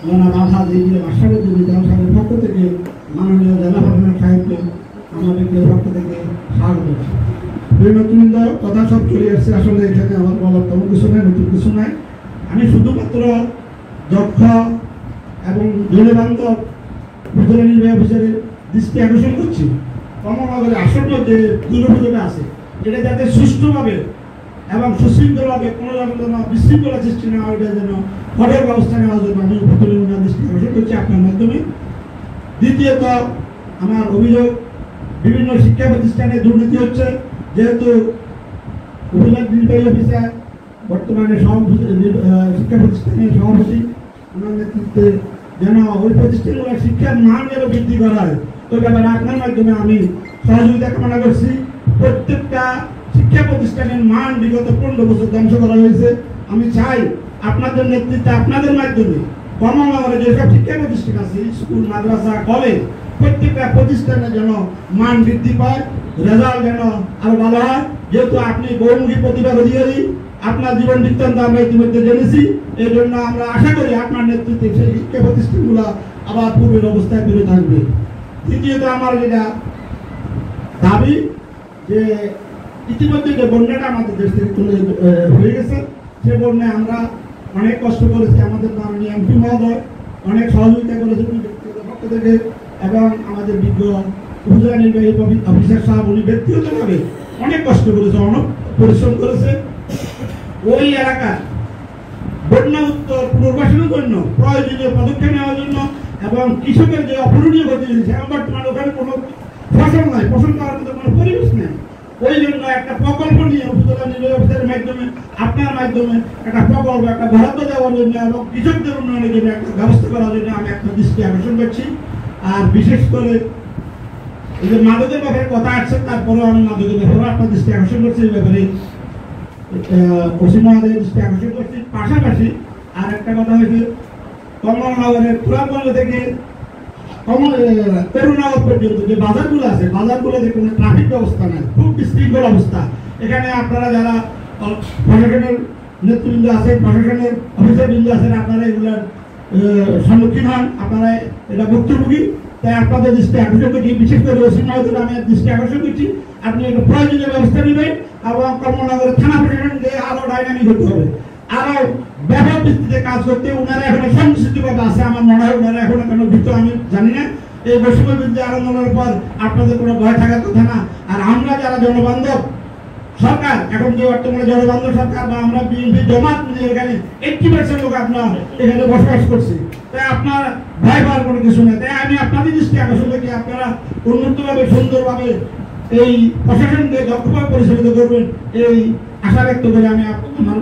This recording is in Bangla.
নানা বাধা দিয়ে আশাবাদী বিধানসভার পক্ষ থেকে মাননীয় জেলা প্রশাসক সাহেবকে আমাদেরকে পক্ষ থেকে স্বাগত। নতুন কথা সব চলে আসছে, আসলে এখানে আমার বলার তেমন কিছু নাই, নতুন কিছু নাই। আমি শুধুমাত্র দক্ষ এবং জনবান্ধব উপজেলা নির্বাহী অফিসারের দৃষ্টি আকর্ষণ করছি, কমনগরের আসন্ন যে দুর্যোগটা আছে এটা যাতে সুষ্ঠুভাবে এবং সুশৃঙ্খলভাবে কোনো রকম যেন বিশৃঙ্খলা সৃষ্টি না হয়, যেন কঠোর ব্যবস্থা নেওয়ার জন্য আমি উপজেলা দৃষ্টি আকর্ষণ করছি আপনার মাধ্যমে। দ্বিতীয়ত, আমার অভিযোগ বিভিন্ন শিক্ষা প্রতিষ্ঠানে দুর্নীতি হচ্ছে, যেহেতু উপজেলা নির্বাহী অফিসার বর্তমানে শিক্ষা প্রতিষ্ঠানের সভাপতি, ওনার নেতৃত্বে যেন ওই প্রতিষ্ঠানগুলোর শিক্ষার মান যেন বৃদ্ধি করা হয়, ওই ব্যাপারে আপনার মাধ্যমে আমি সহযোগিতা কামনা করছি। প্রত্যেকটা শিক্ষা প্রতিষ্ঠানের মান বিগত 15 বছর ধ্বংস করা হয়েছে। আমি চাই আপনাদের নেতৃত্বে, আপনাদের মাধ্যমে কর্মনগরে যেসব শিক্ষা প্রতিষ্ঠান আছে, স্কুল, মাদ্রাসা, কলেজ, প্রত্যেকটা প্রতিষ্ঠানে যেন মান বৃদ্ধি পায়, রেজাল্ট যেন আরো ভালো হয়। যেহেতু আপনি বহুমুখী প্রতিভার অধিকারী, আপনার জীবন বৃত্তান্ত আমরা ইতিমধ্যে জেনেছি, এই জন্য আমরা আশা করি আপনার নেতৃত্বে সেই শিক্ষা প্রতিষ্ঠানগুলো আবার পূর্বের অবস্থায় ফিরে থাকবে। তৃতীয়ত, আমার যেটা দাবি যে ইতিমধ্যে যে বন্যাটা আমাদের দেশ থেকে চলে হয়ে গেছে, সে বন্যায় আমরা অনেক কষ্ট করেছি, আমাদের মাননীয় এমপি মহোদয় অনেক সহযোগিতা করেছে ব্যক্তিগত পক্ষ থেকে, এবং আমাদের বিজ্ঞ উপজেলা নির্বাহী অফিসার সাহেব উনি ব্যক্তিগতভাবে অনেক কষ্ট করেছে, অনেক পরিশ্রম করেছে। ওই এলাকার বন্যা উত্তর পুনর্বাসনের জন্য প্রয়োজনীয় পদক্ষেপ নেওয়ার জন্য এবং কৃষকের যে অপূরণীয় ক্ষতি হয়েছে, বর্তমানে ওখানে কোনো ফসল নাই, ফসল করার মতো কোনো পরিবেশ নেই, ওই জন্য একটা প্রকল্প নিয়ে উপজেলা নির্বাহী অফিসারের মাধ্যমে, আপনার মাধ্যমে একটা প্রকল্প, একটা বরাদ্দ দেওয়ার জন্য এবং কৃষকদের উন্নয়নের জন্য একটা ব্যবস্থা করার জন্য আমি একটা দৃষ্টি আকর্ষণ করছি। আর বিশেষ করে এই যে মাদকের ব্যাপারে কথা আসছে, তারপরেও আমি মাদকের ব্যাপারে আপনার দৃষ্টি আকর্ষণ করছি, এই ব্যাপারে পশ্চিমবঙ্গের দৃষ্টি আকর্ষণ করছি। পাশাপাশি আর একটা কথা হয়েছে, কমলনগরের পুরাপল্লী থেকে করুণাগর পর্যন্ত যে বাজারগুলো আছে, বাজারগুলোতে কোনো ট্রাফিক ব্যবস্থা নেই, খুব বিশৃঙ্খল অবস্থা। এখানে আপনারা যারা প্রশাসনের নেতৃবৃন্দ আছেন, প্রশাসনের অফিসারবৃন্দ আছেন, আপনারা এগুলোর সম্মুখীন হন, আপনারা এটা ভুক্তভোগী। তাই আপনাদের দৃষ্টি আকর্ষণ করছি, বিশেষ করে ওসিম মহোদয় আমি দৃষ্টি আকর্ষণ করছি, আপনি একটা প্রয়োজনীয় ব্যবস্থা নেবেন এবং কর্মনগরের থানা প্রশাসনকে আরো ডাইনামিক হতে হবে, আরো ব্যাপক ভিত্তিতে কাজ করতে। ওনারা এখন সংস্কৃতিভাবে আছে, আমার মনে হয় ওনারা এখন কেন ভীত আমি জানি না। এই বৈষম্য বিরুদ্ধে আন্দোলনের পর আপনাদের কোনো ভয় থাকার কথা না। আর আমরা যারা জনবান্ধব সরকার, এখন যে বর্তমানে জনবান্ধব সরকার বা আমরা বিএনপি জমাত মিলে এখানে 80% লোক আপনার এখানে বসবাস করছে, তাই আপনার ভয় পাওয়ার কোনো কিছু নেই। তাই আমি আপনাদের দৃষ্টি আকর্ষণ করি, আপনারা উন্নতভাবে সুন্দরভাবে এই প্রশাসনকে দক্ষভাবে পরিচালিত করবেন, এই আশা ব্যক্ত করে আমি আপনার